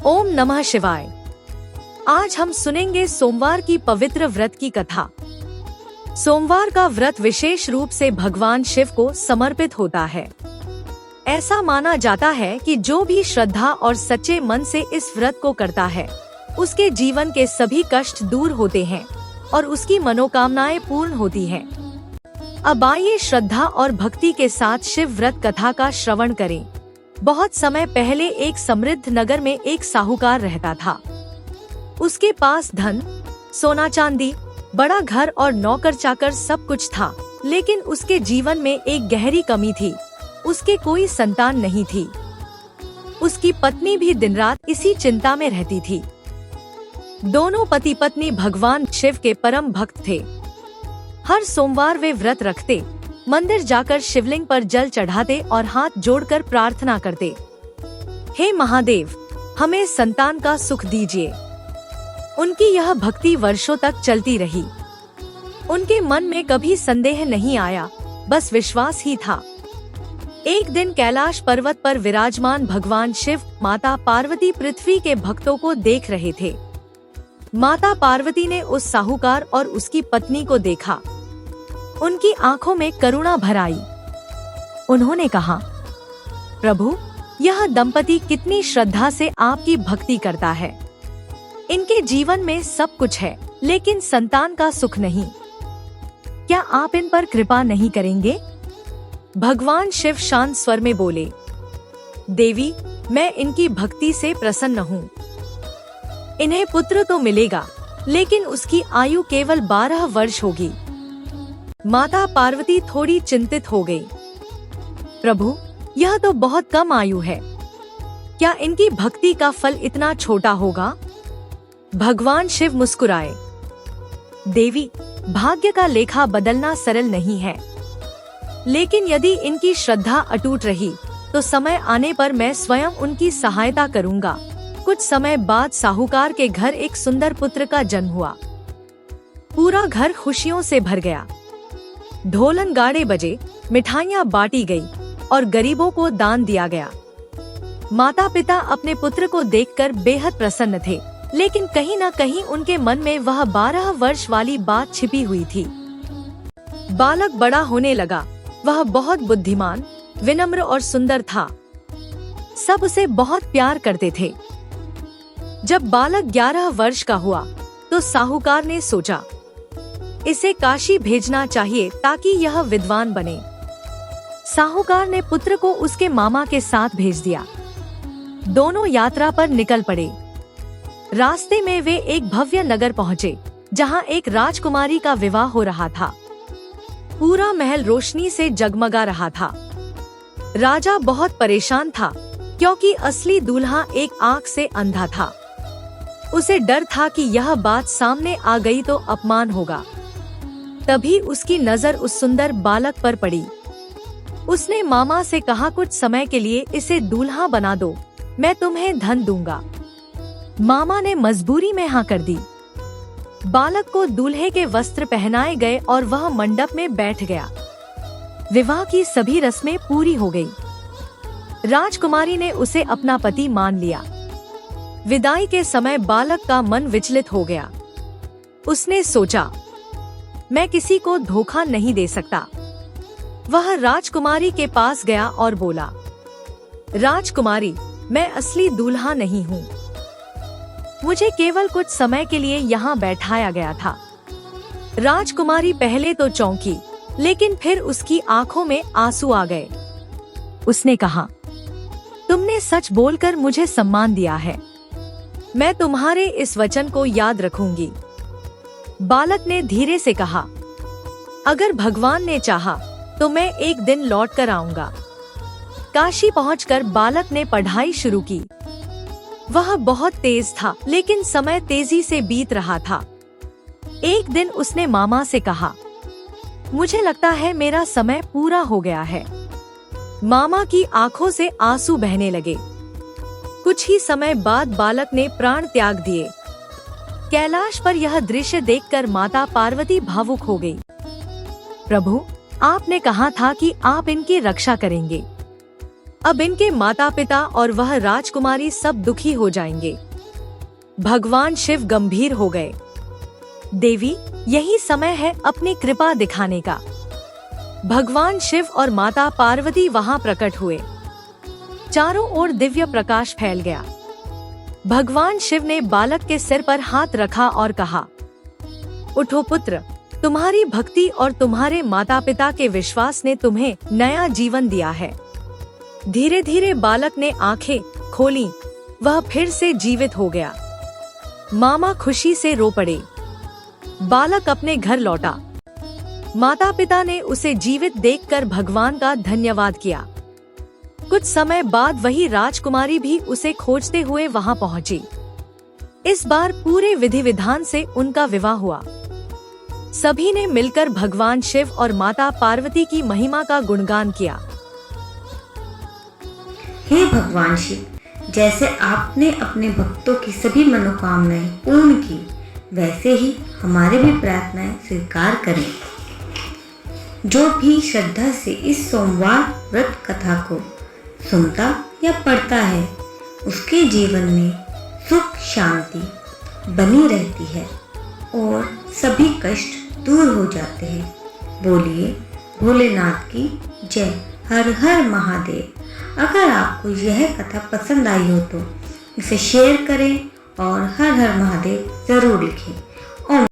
ओम नमः शिवाय। आज हम सुनेंगे सोमवार की पवित्र व्रत की कथा। सोमवार का व्रत विशेष रूप से भगवान शिव को समर्पित होता है। ऐसा माना जाता है कि जो भी श्रद्धा और सच्चे मन से इस व्रत को करता है, उसके जीवन के सभी कष्ट दूर होते हैं और उसकी मनोकामनाएं पूर्ण होती हैं। अब आइए श्रद्धा और भक्ति के साथ शिव व्रत कथा का श्रवण करें। बहुत समय पहले एक समृद्ध नगर में एक साहूकार रहता था। उसके पास धन, सोना चांदी, बड़ा घर और नौकर चाकर सब कुछ था, लेकिन उसके जीवन में एक गहरी कमी थी। उसके कोई संतान नहीं थी। उसकी पत्नी भी दिन रात इसी चिंता में रहती थी। दोनों पति पत्नी भगवान शिव के परम भक्त थे। हर सोमवार वे व्रत रखते, मंदिर जाकर शिवलिंग पर जल चढ़ाते और हाथ जोड़कर प्रार्थना करते, हे महादेव, हमें संतान का सुख दीजिए। उनकी यह भक्ति वर्षों तक चलती रही। उनके मन में कभी संदेह नहीं आया, बस विश्वास ही था। एक दिन कैलाश पर्वत पर विराजमान भगवान शिव माता पार्वती पृथ्वी के भक्तों को देख रहे थे। माता पार्वती ने उस साहूकार और उसकी पत्नी को देखा। उनकी आंखों में करुणा भर आई। उन्होंने कहा, प्रभु, यह दंपति कितनी श्रद्धा से आपकी भक्ति करता है। इनके जीवन में सब कुछ है, लेकिन संतान का सुख नहीं। क्या आप इन पर कृपा नहीं करेंगे? भगवान शिव शांत स्वर में बोले, देवी, मैं इनकी भक्ति से प्रसन्न हूँ। इन्हें पुत्र तो मिलेगा, लेकिन उसकी आयु केवल 12 वर्ष होगी। माता पार्वती थोड़ी चिंतित हो गई। प्रभु, यह तो बहुत कम आयु है। क्या इनकी भक्ति का फल इतना छोटा होगा? भगवान शिव मुस्कुराए, देवी, भाग्य का लेखा बदलना सरल नहीं है, लेकिन यदि इनकी श्रद्धा अटूट रही तो समय आने पर मैं स्वयं उनकी सहायता करूंगा। कुछ समय बाद साहूकार के घर एक सुंदर पुत्र का जन्म हुआ। पूरा घर खुशियों से भर गया। ढोलन गाड़े बजे, मिठाइयाँ बांटी गई और गरीबों को दान दिया गया। माता पिता अपने पुत्र को देखकर बेहद प्रसन्न थे, लेकिन कहीं न कहीं उनके मन में वह 12 वर्ष वाली बात छिपी हुई थी। बालक बड़ा होने लगा। वह बहुत बुद्धिमान, विनम्र और सुंदर था। सब उसे बहुत प्यार करते थे। जब बालक 11 वर्ष का हुआ तो साहूकार ने सोचा, इसे काशी भेजना चाहिए ताकि यह विद्वान बने। साहूकार ने पुत्र को उसके मामा के साथ भेज दिया। दोनों यात्रा पर निकल पड़े। रास्ते में वे एक भव्य नगर पहुँचे, जहाँ एक राजकुमारी का विवाह हो रहा था। पूरा महल रोशनी से जगमगा रहा था। राजा बहुत परेशान था, क्योंकि असली दूल्हा एक आंख से अंधा था। उसे डर था कि यह बात सामने आ गई तो अपमान होगा। तभी उसकी नजर उस सुंदर बालक पर पड़ी। उसने मामा से कहा, कुछ समय के लिए इसे दूल्हा बना दो, मैं तुम्हें धन दूंगा। मामा ने मजबूरी में हाँ कर दी। बालक को दूल्हे के वस्त्र पहनाए गए और वह मंडप में बैठ गया। विवाह की सभी रस्में पूरी हो गई। राजकुमारी ने उसे अपना पति मान लिया। विदाई के समय बालक का मन विचलित हो गया। उसने सोचा, मैं किसी को धोखा नहीं दे सकता। वह राजकुमारी के पास गया और बोला, राजकुमारी, मैं असली दूल्हा नहीं हूँ। मुझे केवल कुछ समय के लिए यहाँ बैठाया गया था। राजकुमारी पहले तो चौंकी, लेकिन फिर उसकी आंखों में आंसू आ गए। उसने कहा, तुमने सच बोलकर मुझे सम्मान दिया है। मैं तुम्हारे इस वचन को याद रखूंगी। बालक ने धीरे से कहा, अगर भगवान ने चाहा तो मैं एक दिन लौट कर आऊंगा। काशी पहुंचकर बालक ने पढ़ाई शुरू की। वह बहुत तेज था, लेकिन समय तेजी से बीत रहा था। एक दिन उसने मामा से कहा, मुझे लगता है मेरा समय पूरा हो गया है। मामा की आंखों से आंसू बहने लगे। कुछ ही समय बाद बालक ने प्राण त्याग दिए। कैलाश पर यह दृश्य देखकर माता पार्वती भावुक हो गई। प्रभु, आपने कहा था कि आप इनकी रक्षा करेंगे। अब इनके माता पिता और वह राजकुमारी सब दुखी हो जाएंगे। भगवान शिव गंभीर हो गए। देवी, यही समय है अपनी कृपा दिखाने का। भगवान शिव और माता पार्वती वहां प्रकट हुए। चारों ओर दिव्य प्रकाश फैल गया। भगवान शिव ने बालक के सिर पर हाथ रखा और कहा, उठो पुत्र, तुम्हारी भक्ति और तुम्हारे माता पिता के विश्वास ने तुम्हें नया जीवन दिया है। धीरे धीरे बालक ने आंखें खोली, वह फिर से जीवित हो गया। मामा खुशी से रो पड़े। बालक अपने घर लौटा। माता पिता ने उसे जीवित देखकर भगवान का धन्यवाद किया। कुछ समय बाद वही राजकुमारी भी उसे खोजते हुए वहां पहुंची। इस बार पूरे विधि विधान से उनका विवाह हुआ। सभी ने मिलकर भगवान शिव और माता पार्वती की महिमा का गुणगान किया। हे भगवान शिव, जैसे आपने अपने भक्तों की सभी मनोकामनाएं पूर्ण की, वैसे ही हमारी भी प्रार्थनाएं स्वीकार करें। जो भी श्रद्धा से इस सोमवार व्रत कथा को सुनता या पढ़ता है, उसके जीवन में सुख शांति बनी रहती है और सभी कष्ट दूर हो जाते हैं। बोलिए भोलेनाथ की जय। हर हर महादेव। अगर आपको यह कथा पसंद आई हो तो इसे शेयर करें और हर हर महादेव जरूर लिखें।